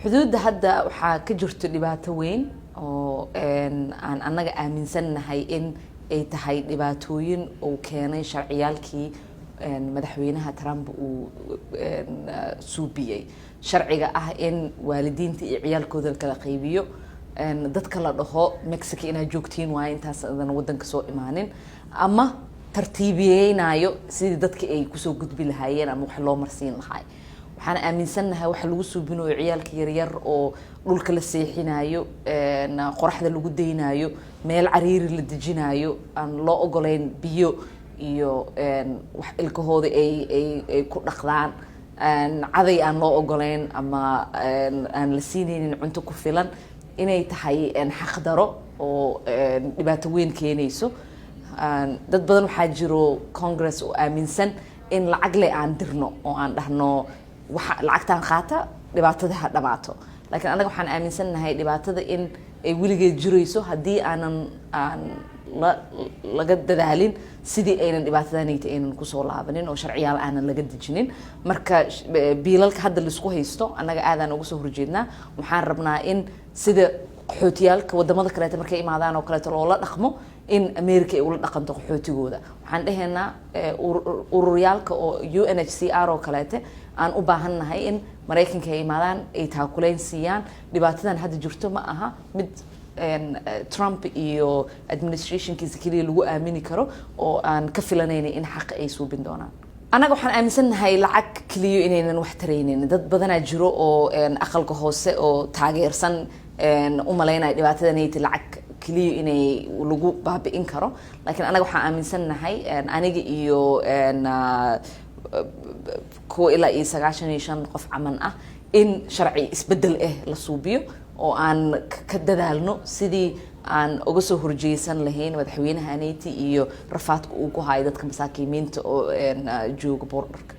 xuduudda hadda waxaa ka jirto dhibaato weyn oo aan annaga aaminsannahay in ay tahay dhibaatooyin uu keenay sharciyaalkii madaxweynaha Trump uu suubiyay sharciga ah in waalidiinta iyo ciyaalkooda kala qaybiyo dadka la dhaho Mexico inay joogtiin waa intaas adan wadanka soo imaanin ama tartiibiyeenayo sidii dadka ay ku soo gudbi lahaayeen ama wax loo marsiin lahaay waxaan aaminsanahay wax lagu suubinayo ciyaalka yar oo dhulka la seexinayo qoraxda lagu deynayo meel cariiri la dejinayo aan loo ogoleyn biyo iyo wax ilkahooda ay ku dhaqdaan caday aan loo ogoleyn ama aan la siinaynin cunto ku filan inay tahay xaq daro oo dhibaato weyn keenayso dad badan waxaa jiro Congress oo aaminsan in lacag le aan dirno oo aan dhahno waxa lacagtaan qaata dhibaatada ha dhamaato laakiin anaga waxaan aaminsanahay dhibaatada in ay wiligeed jirayso hadii aan laga dadaalin sidii aynan dhibaatadaanayta aynan ku soo laabanin oo sharciyaal aanan laga dejinin marka biilalka hadda la isku haysto anaga aadaan ugu soo horjeednaa waxaan rabnaa in sida qaxootiyaalka wadamada kale markay imaadaan oo kale loo dhaqmo in America ay ula dhaqanto qaxootigooda waxaan dhahaynaa ururyaalka oo UNHCR oo kale aan u baahannahay in Mareykanka ay imaadaan ay taakuleen siiyaan dhibaatadan hadda jirto ma aha mid Trump iyo administrationkiisa kaliya lagu aamini karo oo aan ka filanaynin in xaq ay suubin doonaan anaga waxaan aaminsanahay lacag kaliya inaynan wax taraynin dad badan jiro oo aqalka hoose oo taageersan u maleynay dhibaatadanayta lacag kaliya inay lagu baabi'in karo laakiin anaga waxaan aaminsanahay aniga iyo kuwa ilaa 95 qof caman ah in sharci isbedel la suubiyo oo aan ka dadaalno sidii aan uga soo horjeesan lahayn madaxweynaha Haneyti iyo rafaadka uu ku hayo dadka masaakiinta oo jooga borderka